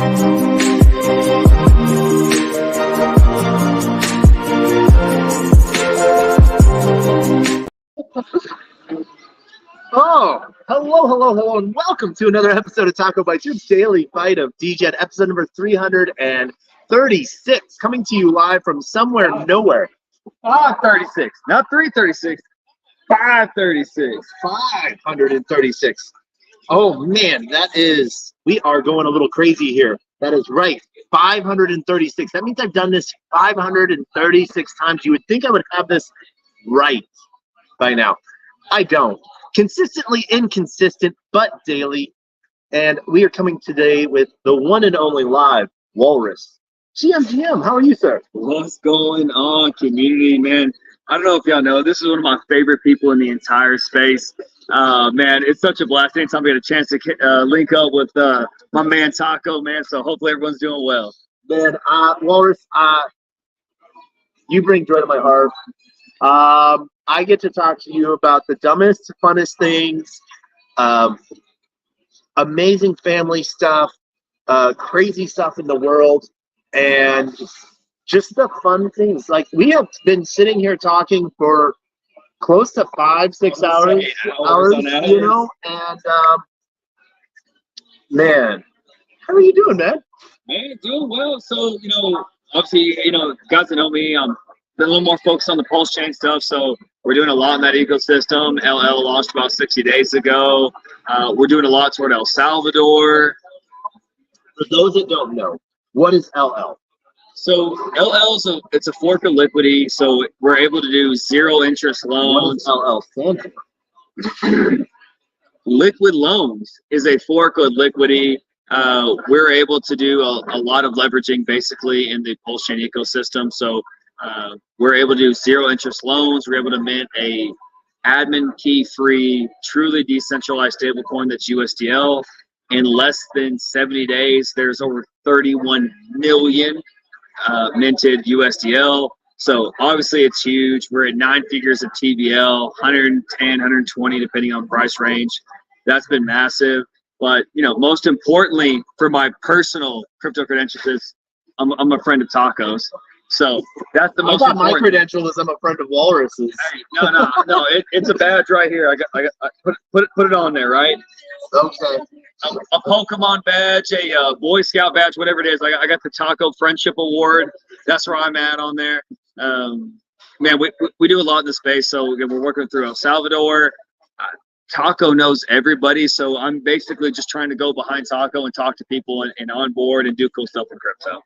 Oh, hello, and welcome to another episode of TacoBytes, your Daily Bite of Degen, episode number 336, coming to you live from somewhere nowhere. 536, not 336, 536, 536. Oh man, we are going a little crazy here. That is right, 536. That means I've done this 536 times. You would think I would have this right by now. I don't. Consistently inconsistent, but daily. And we are coming today with the one and only live Walrus. GM, how are you, sir? What's going on, community, man? I don't know if y'all know, this is one of my favorite people in the entire space. Man, it's such a blast. Anytime we get a chance to link up with my man Taco, man. So hopefully everyone's doing well. Man, Walrus, you bring joy to my heart. I get to talk to you about the dumbest, funnest things, amazing family stuff, crazy stuff in the world, and just the fun things. Like, we have been sitting here talking for close to 5-6 hours, you know, and man, how are you doing, man? Man, doing well. So, obviously, guys that know me, I'm been a little more focused on the pulse chain stuff, so we're doing a lot in that ecosystem. LL launched about 60 days ago. We're doing a lot toward El Salvador. For those that don't know, what is LL? So LL it's a fork of Liquidity, so we're able to do zero interest loans. What does LL stand for? Liquid loans is a fork of Liquidity. We're able to do a lot of leveraging basically in the pulse chain ecosystem. So we're able to do zero interest loans. We're able to mint a admin key free, truly decentralized stablecoin that's USDL. In less than 70 days, there's over 31 million minted USDL. So obviously it's huge. We're at 9 figures of TVL, 110, 120, depending on price range. That's been massive. But, most importantly for my personal crypto credentials is I'm a friend of Taco's. So that's the most important. My credential is I'm a friend of Walrus's. Hey, no, it's a badge right here. I put it on there, right? Okay. A Pokemon badge, a Boy Scout badge, whatever it is. I got the Taco Friendship Award. That's where I'm at on there. Man, we do a lot in the space. So again, we're working through El Salvador. Taco knows everybody, so I'm basically just trying to go behind Taco and talk to people and onboard and do cool stuff in crypto.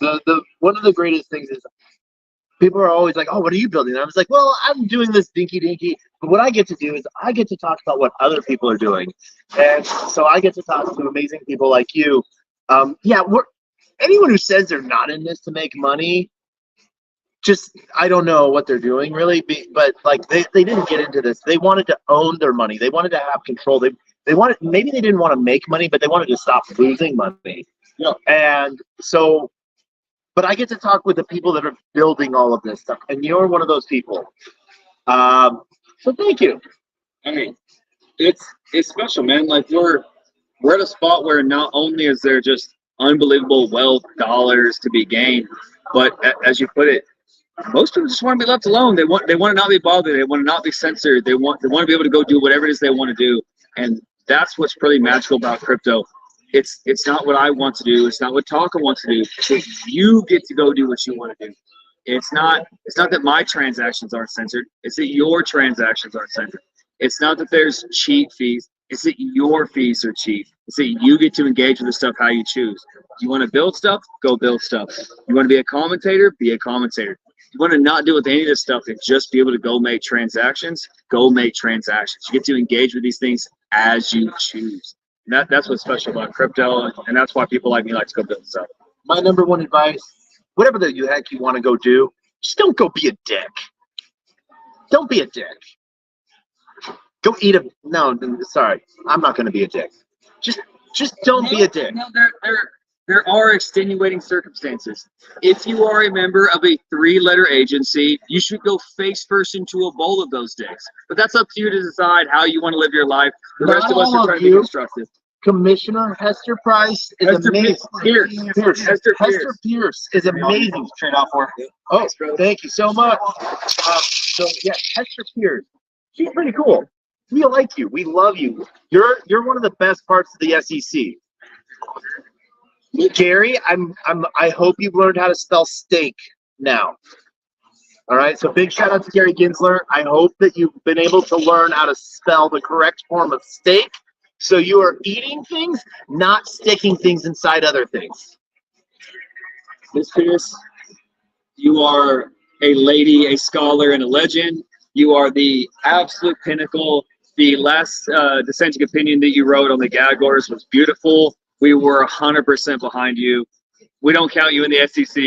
The one of the greatest things is people are always like, oh, what are you building? And I was like, well, I'm doing this dinky, but what I get to do is I get to talk about what other people are doing. And so I get to talk to amazing people like you. Anyone who says they're not in this to make money, I don't know what they're doing really, but like they didn't get into this. They wanted to own their money. They wanted to have control. Maybe they didn't want to make money, but they wanted to stop losing money. Yeah. And so, but I get to talk with the people that are building all of this stuff, and you're one of those people. So thank you. I mean, it's special, man. Like we're at a spot where not only is there just unbelievable wealth, dollars to be gained, but as you put it, most people just want to be left alone. They want to not be bothered. They want to not be censored. They want to be able to go do whatever it is they want to do, and that's what's pretty magical about crypto. It's not what I want to do. It's not what Taco wants to do. You get to go do what you want to do. It's not that my transactions aren't censored. It's that your transactions aren't censored. It's not that there's cheat fees. It's that your fees are cheap. It's that you get to engage with the stuff how you choose. You want to build stuff? Go build stuff. You want to be a commentator? Be a commentator. You want to not deal with any of this stuff and just be able to go make transactions? Go make transactions. You get to engage with these things as you choose. That's what's special about crypto, and that's why people like me like to go build stuff. My number one advice, whatever the heck you want to go do, just don't go be a dick. Don't be a dick. Go eat no, sorry, I'm not going to be a dick. Just don't be a dick. No, there are extenuating circumstances. If you are a member of a 3-letter agency, you should go face first into a bowl of those dicks. But that's up to you to decide how you want to live your life. The rest of us are trying to be constructive. Commissioner Hester Price is Hester amazing. Pierce. Hester Pierce is amazing. Trade off for. Oh, thank you so much. So yeah, Hester Pierce, she's pretty cool. We like you. We love you. You're one of the best parts of the SEC. Gary, I hope you've learned how to spell steak now. All right, so big shout out to Gary Ginsler. I hope that you've been able to learn how to spell the correct form of steak, so you are eating things, not sticking things inside other things. Miss Pierce, you are a lady, a scholar, and a legend. You are the absolute pinnacle. The last dissenting opinion that you wrote on the gag orders was beautiful. We were 100% behind you. We don't count you in the SEC.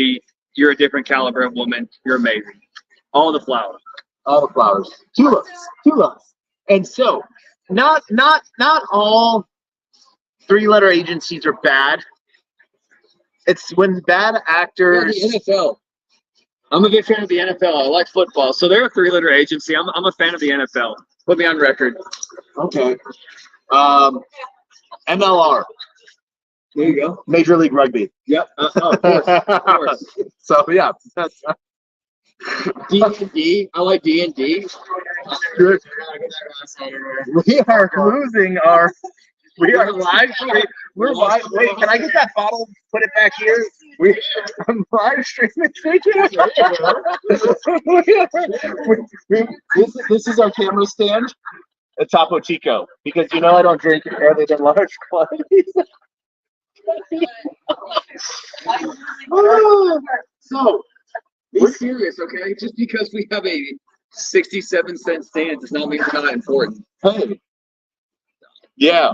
You're a different caliber of woman. You're amazing. All the flowers. All the flowers. Tulips. And so, not all three-letter agencies are bad. It's when bad actors. Yeah, the NFL. I'm a big fan of the NFL. I like football. So they're a three-letter agency. I'm a fan of the NFL. Put me on record. Okay. MLR. There you go. Major League Rugby. Yep. Of course. So yeah, that's D&D. I like D&D. We are losing our. We are live. We're live. Wait, can I get that bottle? Put it back here. I'm live streaming. This is our camera stand at Topo Chico, because you know I don't drink other than large quantities. So Be serious, okay? Just because we have a 67-cent stand does not mean we're not important. Hey, yeah.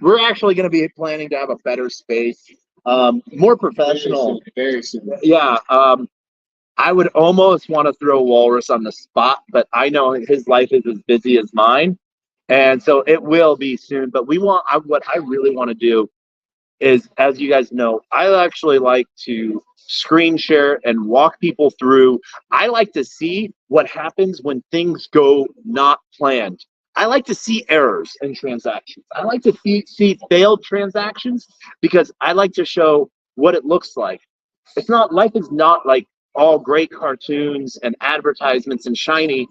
We're actually going to be planning to have a better space, more professional. Very soon. Yeah. I would almost want to throw Walrus on the spot, but I know his life is as busy as mine, and so it will be soon. But what I really want to do is, as you guys know, I actually like to screen share and walk people through. I like to see what happens when things go not planned. I like to see errors in transactions. I like to see failed transactions, because I like to show what it looks like. Life is not like all great cartoons and advertisements and shiny.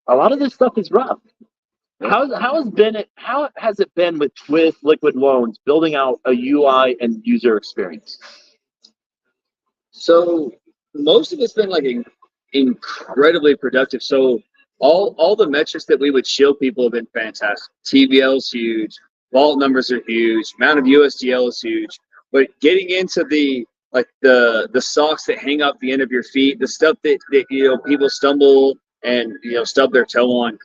A lot of this stuff is rough. How has it been with Liquid Loans building out a UI and user experience? So most of it's been like incredibly productive. So all the metrics that we would show people have been fantastic. TVL is huge, vault numbers are huge, amount of USDL is huge. But getting into the socks that hang up the end of your feet, the stuff that people stumble and stub their toe on,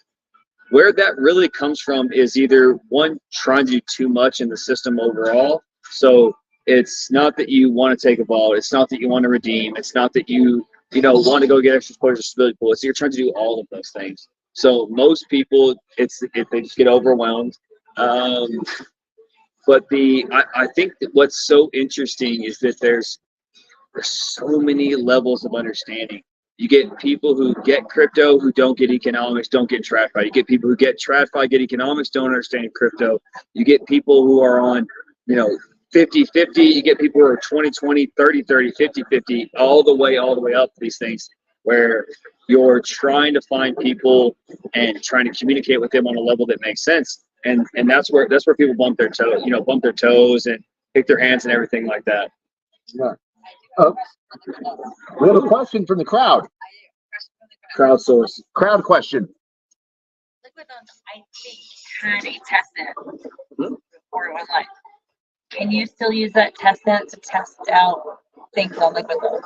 where that really comes from is either one, trying to do too much in the system overall. So it's not that you want to take a vault, it's not that you want to redeem, it's not that you want to go get extra exposure to stability pool. It's you're trying to do all of those things. So most people, they just get overwhelmed. But I think that what's so interesting is that there's so many levels of understanding. You get people who get crypto who don't get economics, don't get TradFi. You get people who get TradFi, get economics, don't understand crypto. You get people who are on 50-50. You get people who are 20-20, 30-30, 50-50, all the way up these things, where you're trying to find people and trying to communicate with them on a level that makes sense. And that's where people bump their toes and pick their hands and everything like that. Yeah. We have a question from the crowd. Crowdsource. Crowd question. Liquid Loans, I think, had a testnet before it went live. Can you still use that testnet to test out things on Liquid Loans?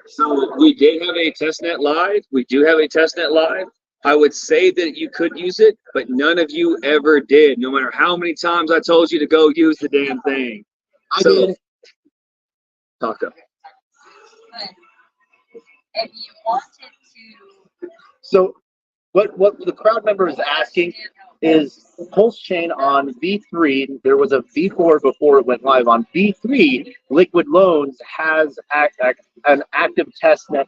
So we did have a testnet live. We do have a testnet live. I would say that you could use it, but none of you ever did, no matter how many times I told you to go use the damn thing. I did. Taco. If you wanted to. So what the crowd member is asking is Pulse Chain on V3. There was a V4 before it went live. On V3, Liquid Loans has an active test net.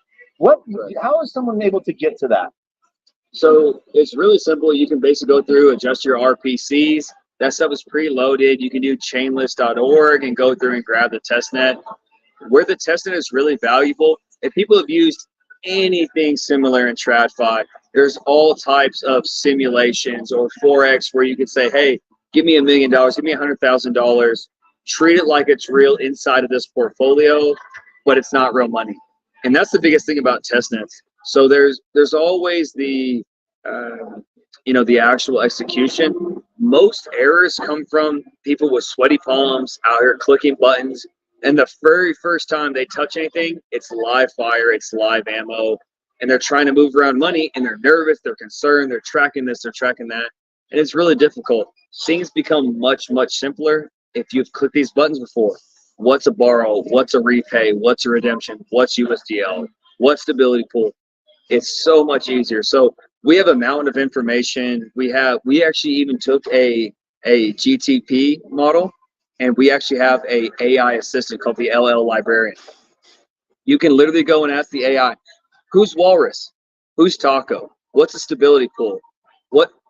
How is someone able to get to that? So it's really simple. You can basically go through, adjust your RPCs. That stuff is preloaded. You can do chainlist.org and go through and grab the testnet. Where the testnet is really valuable, if people have used anything similar in TradFi, there's all types of simulations or Forex where you can say, hey, give me $1 million, give me $100,000, treat it like it's real inside of this portfolio, but it's not real money. And that's the biggest thing about testnets. So there's always the the actual execution. Most errors come from people with sweaty palms out here clicking buttons, and the very first time they touch anything, it's live fire, it's live ammo, and they're trying to move around money, and they're nervous, they're concerned, they're tracking this, they're tracking that, and it's really difficult. Things become much simpler if you've clicked these buttons before. What's a borrow? What's a repay? What's a redemption? What's USDL? What's stability pool? It's so much easier. So we have a mountain of information. We actually even took a GTP model, and we actually have a AI assistant called the LL librarian. You can literally go and ask the AI, who's Walrus? Who's Taco? What's a stability pool?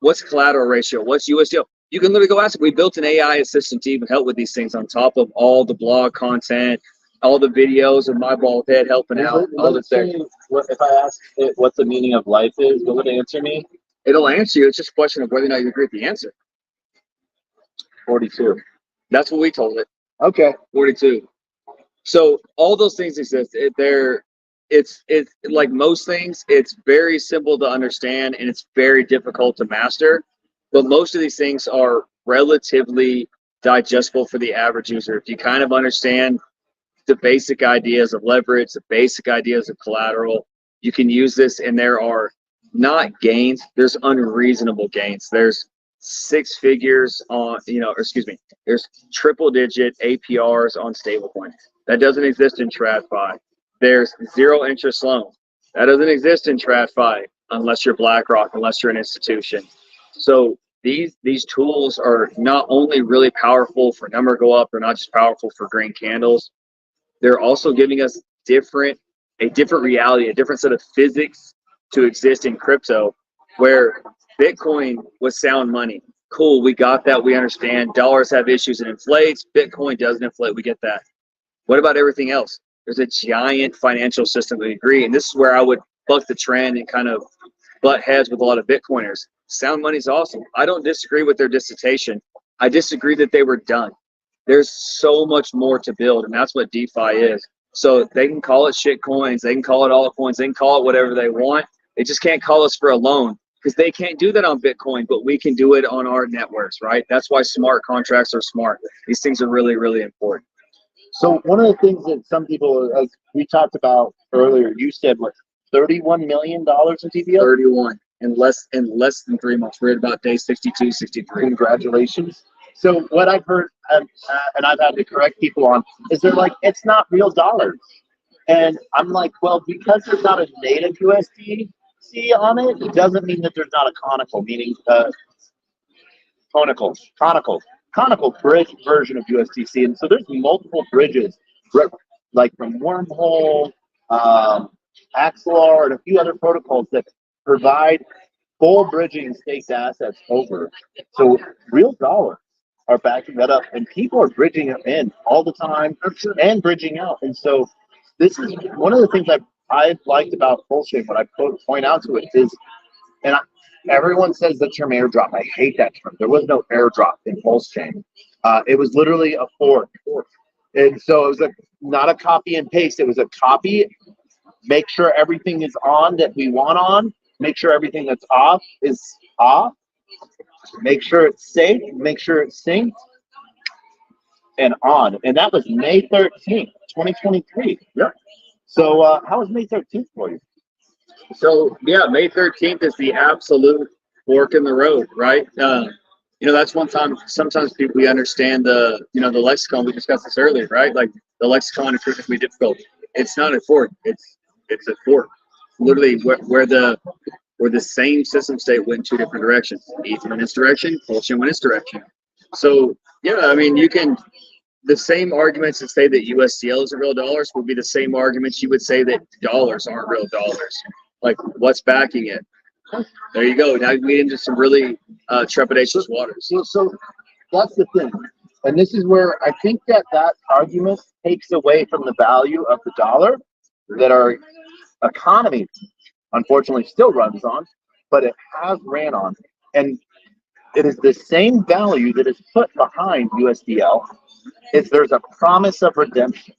What's collateral ratio? What's USDL? You can literally go ask it. We built an AI assistant to even help with these things on top of all the blog content, all the videos of my bald head helping out. All the things. If I ask it what the meaning of life is, will it answer me? It'll answer you. It's just a question of whether or not you agree with the answer. 42. That's what we told it. Okay. 42. So all those things exist. It's like most things, it's very simple to understand and it's very difficult to master. But most of these things are relatively digestible for the average user. If you kind of understand the basic ideas of leverage, the basic ideas of collateral, you can use this, and there are not gains, there's unreasonable gains. There's 6 figures on, there's triple digit APRs on stablecoins. That doesn't exist in TradFi. There's 0 interest loan. That doesn't exist in TradFi unless you're BlackRock, unless you're an institution. So these tools are not only really powerful for number go up, they're not just powerful for green candles. They're also giving us a different reality, a different set of physics to exist in crypto, where Bitcoin was sound money. Cool, we got that, we understand. Dollars have issues and inflates. Bitcoin doesn't inflate, we get that. What about everything else? There's a giant financial system we agree, and this is where I would buck the trend and kind of butt heads with a lot of Bitcoiners. Sound money's awesome. I don't disagree with their dissertation. I disagree that they were done. There's so much more to build, and that's what DeFi is. So they can call it shit coins, they can call it altcoins, they can call it whatever they want. They just can't call us for a loan because they can't do that on Bitcoin, but we can do it on our networks, right? That's why smart contracts are smart. These things are really, really important. So one of the things that some people, as we talked about earlier, you said what, $31 million in TVL? 31 in less than 3 months. We're at about day 62, 63. Congratulations. So what I've heard, and I've had to correct people on, is they're like, it's not real dollars. And I'm like, well, because there's not a native USDC on it, it doesn't mean that there's not a conical, meaning conical bridge version of USDC. And so there's multiple bridges, like from Wormhole, Axelar, and a few other protocols that provide full bridging staked assets over. So real dollars are backing that up, and people are bridging them in all the time and bridging out. And so this is one of the things I've liked about Pulse-Chain. What I point out to it is, everyone says the term airdrop. I hate that term. There was no airdrop in Pulse-Chain. It was literally a fork. And so it was not a copy and paste. It was a copy, make sure everything is on that we want on, make sure everything that's off is off, make sure it's safe, make sure it's synced, and on. And that was May 13th, 2023. Yep. So how was May 13th for you? So yeah, May 13th is the absolute fork in the road, right? That's one time. Sometimes we understand the lexicon. We discussed this earlier, right? Like the lexicon is critically difficult. It's not a fork. It's a fork. Literally, where the same system state went in 2 different directions. Ether went its direction, Pulse-Chain went its direction. So yeah, I mean, the same arguments that say that USDL isn't real dollars would be the same arguments you would say that dollars aren't real dollars. Like, what's backing it? There you go. Now we get into some really trepidatious waters. So that's the thing. And this is where I think that argument takes away from the value of the dollar that our economy, unfortunately, still runs on, but it has ran on. And it is the same value that is put behind USDL. Is there's a promise of redemption.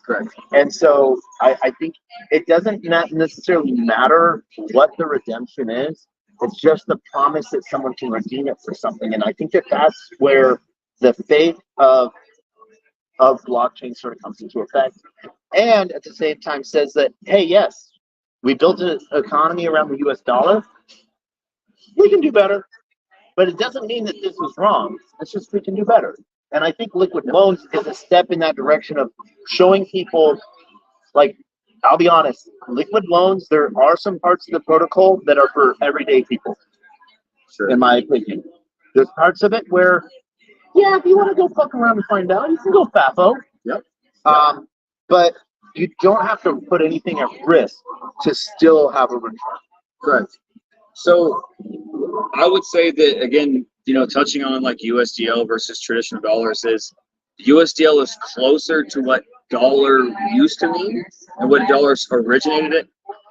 Correct. And so I think it doesn't not necessarily matter what the redemption is. It's just the promise that someone can redeem it for something. And I think that that's where the faith of blockchain sort of comes into effect. And at the same time says that, hey, yes, we built an economy around the US dollar. We can do better. But it doesn't mean that this was wrong. It's just we can do better. And I think liquid loans is a step in that direction of showing people, like, I'll be honest, liquid loans, there are some parts of the protocol that are for everyday people, Sure. in my opinion. There's parts of it where, yeah, if you want to go fuck around and find out, you can go FAFO. Yep. But you don't have to put anything at risk to still have a return. Correct. So I would say that, again, touching on like USDL versus traditional dollars is USDL is closer to what dollar used to mean and what dollars originated it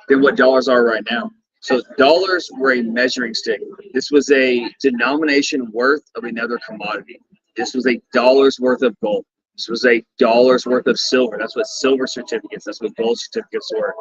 than what dollars are right now. So dollars were a measuring stick. This was a denomination worth of another commodity. This was a dollar's worth of gold. This was a dollar's worth of silver. That's what silver certificates, that's what gold certificates were.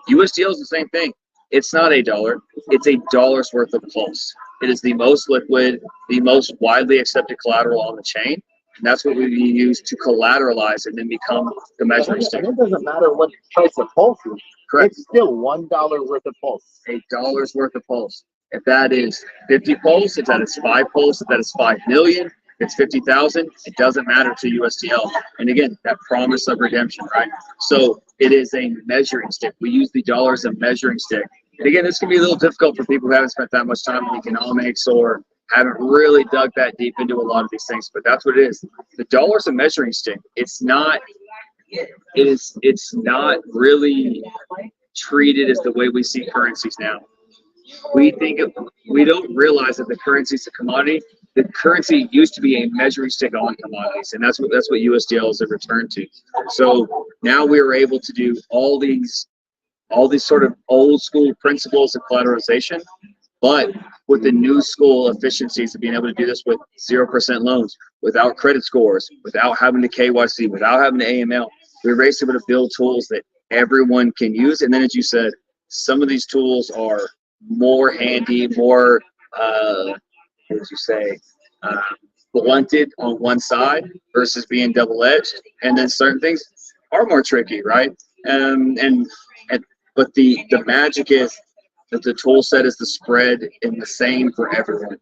USDL is the same thing. It's not a dollar. It's a dollar's worth of pulse. It is the most liquid, the most widely accepted collateral on the chain. And that's what we use to collateralize and then become the measuring stick. And it doesn't matter what price of pulse is. Correct. It's still $1 worth of pulse. A dollar's worth of pulse. If that is 50 pulse, if that is 5 pulse, if that is 5 million, if it's 50,000, it doesn't matter to USDL. And again, that promise of redemption, right? So it is a measuring stick. We use the dollar as a measuring stick. And again, this can be a little difficult for people who haven't spent that much time in economics or haven't really dug that deep into a lot of these things, but that's what it is. The dollar's a measuring stick. It's not really treated as the way we see currencies now. We don't realize that the currency is a commodity. The currency used to be a measuring stick on commodities, and that's what USDL is a return to. So now we are able to do all these sort of old school principles of collateralization, but with the new school efficiencies of being able to do this with 0% loans, without credit scores, without having to KYC, without having to AML. We're basically able to build tools that everyone can use. And then, as you said, some of these tools are more handy, more, blunted on one side versus being double-edged. And then certain things are more tricky, right? But the magic is that the tool set is the spread and the same for everyone.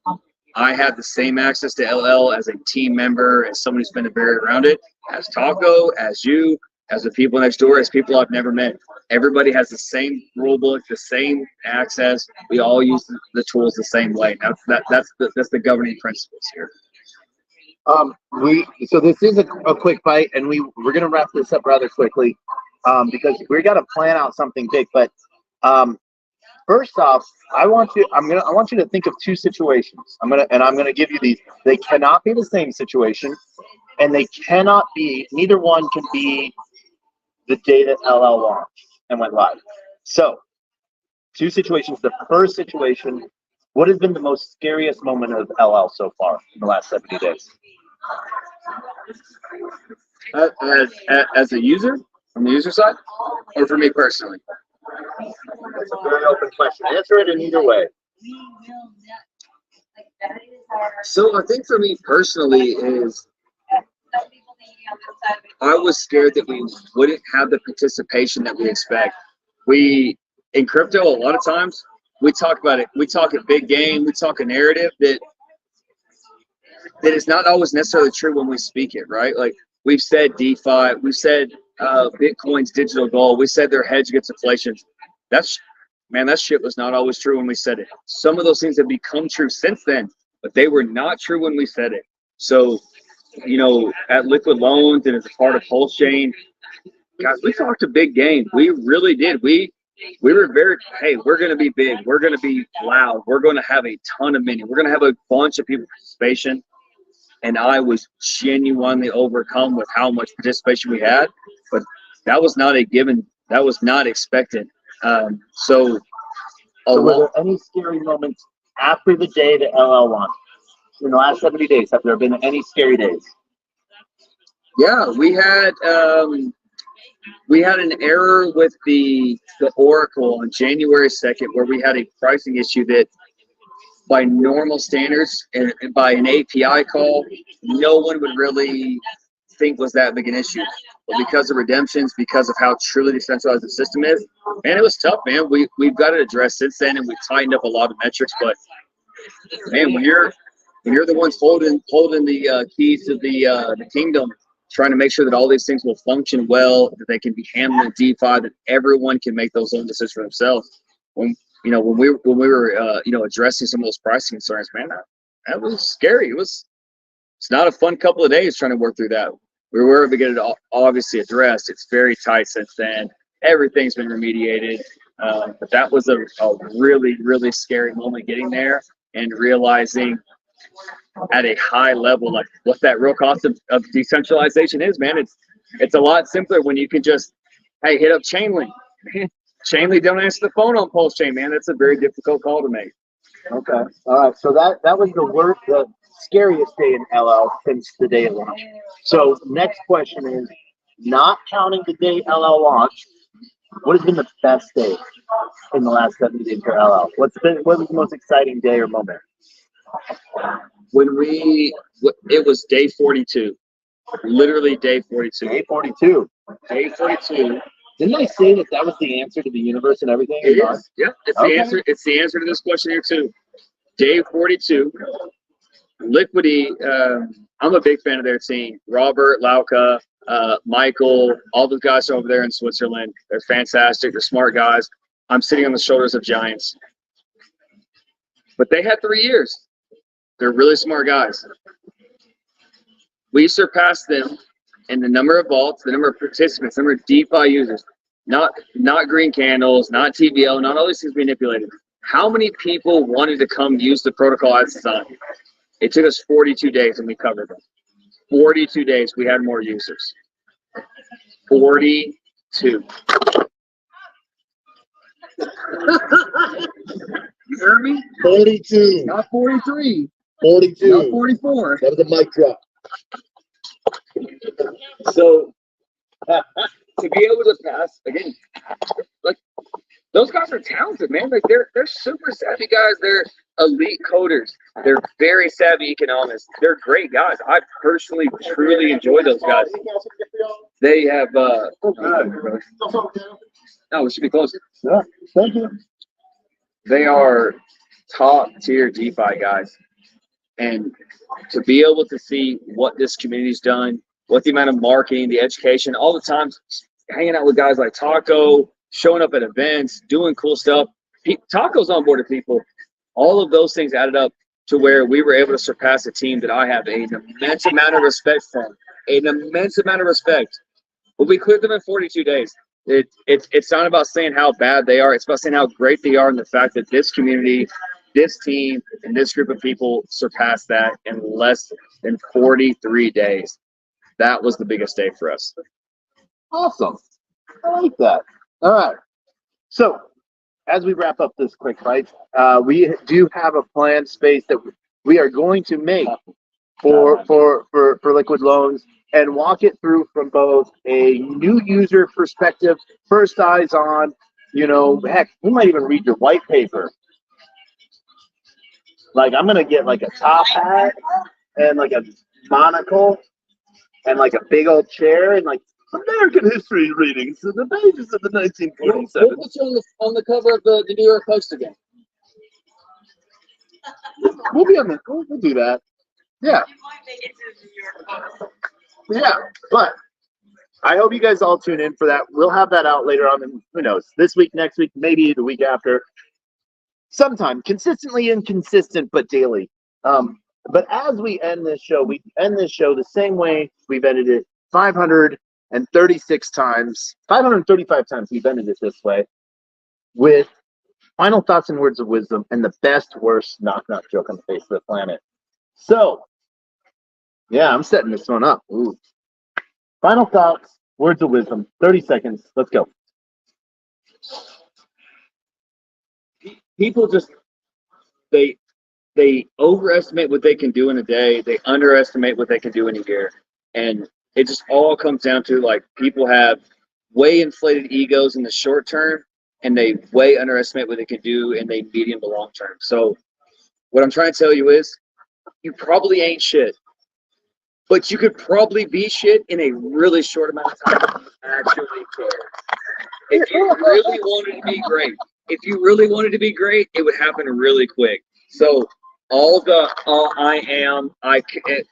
I have the same access to LL as a team member, as someone who's been very around it, as Taco, as you, as the people next door, as people I've never met. Everybody has the same rule book, the same access. We all use the tools the same way. That's the governing principles here. So this is a quick bite, and we're gonna wrap this up rather quickly, because we got to plan out something big. But first off, I want you to think of two situations. I'm gonna give you these. They cannot be the same situation, and neither one can be the day that LL launched and went live. So, two situations. The first situation, what has been the most scariest moment of LL so far in the last 70 days? As a user, from the user side, or for me personally? That's a very open question. Answer it in either way. So I think for me personally is I was scared that we wouldn't have the participation that we expect. In crypto, a lot of times we talk about it. We talk a big game. We talk a narrative that is not always necessarily true when we speak it, right? Like we've said DeFi, we've said Bitcoin's digital gold, we said they're hedge against inflation. That shit was not always true when we said it. Some of those things have become true since then, but they were not true when we said it. So, at Liquid Loans and as a part of Pulse Chain, guys, we talked a big game. We really did. We we were very, hey, we're going to be big. We're going to be loud. We're going to have a ton of menu. We're going to have a bunch of people participation. And I was genuinely overcome with how much participation we had. But that was not a given. That was not expected. So were there any scary moments after the day that LL launched? In the last 70 days, have there been any scary days? Yeah, we had an error with the Oracle on January 2nd where we had a pricing issue that by normal standards and by an API call, no one would really think was that big an issue. But because of redemptions, because of how truly decentralized the system is, man, it was tough, man. We've got it addressed since then, and we've tightened up a lot of metrics. But man, when you're the ones holding the keys to the kingdom, trying to make sure that all these things will function well, that they can be handled in DeFi, that everyone can make those own decisions for themselves. When we were addressing some of those pricing concerns, man, that was scary. It's not a fun couple of days trying to work through that. We were able to get it obviously addressed. It's very tight since then. Everything's been remediated. But that was a really, really scary moment getting there and realizing at a high level, like what that real cost of decentralization is, man. It's a lot simpler when you can just, hey, hit up Chainlink. Chainlink don't answer the phone on Pulse Chain, man. That's a very difficult call to make. Okay. All right. So that was the scariest day in LL since the day it launched. So next question is, not counting the day LL launched, what has been the best day in the last 70 days for LL? What was the most exciting day or moment? When it was day 42, literally day 42. Day 42. Day 42. Didn't I say that was the answer to the universe and everything? It is. Yeah, it's the answer. It's the answer to this question here too. Day 42. Liquidity. I'm a big fan of their team. Robert, Lauka, Michael, all the guys over there in Switzerland. They're fantastic. They're smart guys. I'm sitting on the shoulders of giants. But they had 3 years. They're really smart guys. We surpassed them in the number of vaults, the number of participants, the number of DeFi users. Not green candles, not TVL, not all these things manipulated. How many people wanted to come use the protocol as designed? It took us 42 days and we covered them. 42 days, we had more users. 42. You heard me? 42. Not 43. 42. Not 44. That was a mic drop. So to be able to pass again, like those guys are talented, man. Like they're super savvy guys. They're elite coders. They're very savvy economists. They're great guys. I personally truly enjoy those guys. They have no, we should be close. Yeah, thank you. They are top tier DeFi guys. And to be able to see what this community's done, what the amount of marketing, the education, all the times hanging out with guys like Taco, showing up at events, doing cool stuff. Taco's onboarded people. All of those things added up to where we were able to surpass a team that I have an immense amount of respect from. An immense amount of respect. But we cleared them in 42 days. It's not about saying how bad they are. It's about saying how great they are and the fact that this community, this team, and this group of people surpassed that in less than 43 days. That was the biggest day for us. Awesome. I like that. All right. So as we wrap up this quick bite, we do have a planned space that we are going to make for liquid loans and walk it through from both a new user perspective, first eyes on, heck, we might even read your white paper. Like I'm gonna get like a top hat and like a monocle and like a big old chair and like American history readings in the pages of the 1947. We'll put you on the cover of the New York Post again. We'll be on the. We'll do that. Yeah. Yeah, but I hope you guys all tune in for that. We'll have that out later on, and who knows, this week, next week, maybe the week after. Sometime, consistently inconsistent, but daily. But as we end this show the same way we've ended it 536 times, 535 times we've ended it this way. with final thoughts and words of wisdom and the best, worst knock-knock joke on the face of the planet. So, yeah, I'm setting this one up. Ooh. Final thoughts, words of wisdom, 30 seconds. Let's go. People just they overestimate what they can do in a day. They underestimate what they can do in a year, and it just all comes down to like people have way inflated egos in the short term, and they way underestimate what they can do in the medium to long term. So, what I'm trying to tell you is, you probably ain't shit, but you could probably be shit in a really short amount of time. If you actually care. If you really wanted to be great, it would happen really quick. So all the I am,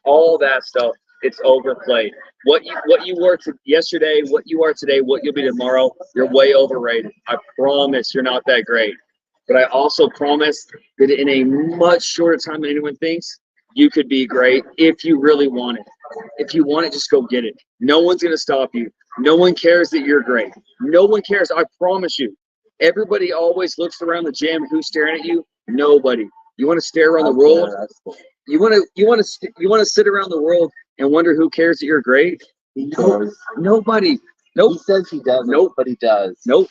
all that stuff, it's overplayed. What you were yesterday, what you are today, what you'll be tomorrow, you're way overrated. I promise you're not that great. But I also promise that in a much shorter time than anyone thinks, you could be great if you really want it. If you want it, just go get it. No one's going to stop you. No one cares that you're great. No one cares. I promise you. Everybody always looks around the gym. Who's staring at you? Nobody. You want to stare around the world? You want to sit around the world and wonder who cares that you're great? Nobody. Nope. He says he doesn't, Nope. but he does. Nope.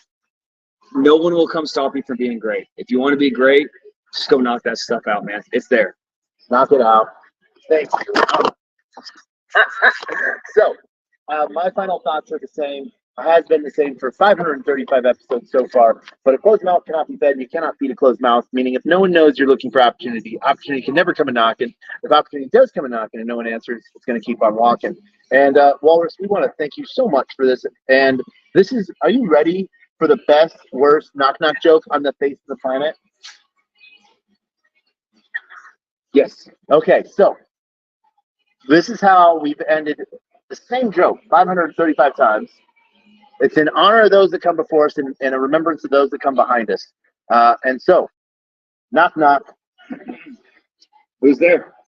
No one will come stop you from being great. If you want to be great, just go knock that stuff out, man. It's there. Knock it out. Thanks. So, my final thoughts are the same. Has been the same for 535 episodes so far. But a closed mouth cannot be fed, and you cannot feed a closed mouth. Meaning, if no one knows you're looking for opportunity, opportunity can never come a knocking. If opportunity does come a knocking and no one answers, it's going to keep on walking. And Walrus, we want to thank you so much for this. And this is, are you ready for the best, worst knock-knock joke on the face of the planet? Yes. Okay, so this is how we've ended the same joke 535 times. It's in honor of those that come before us and a remembrance of those that come behind us. And so, knock, knock. Who's there?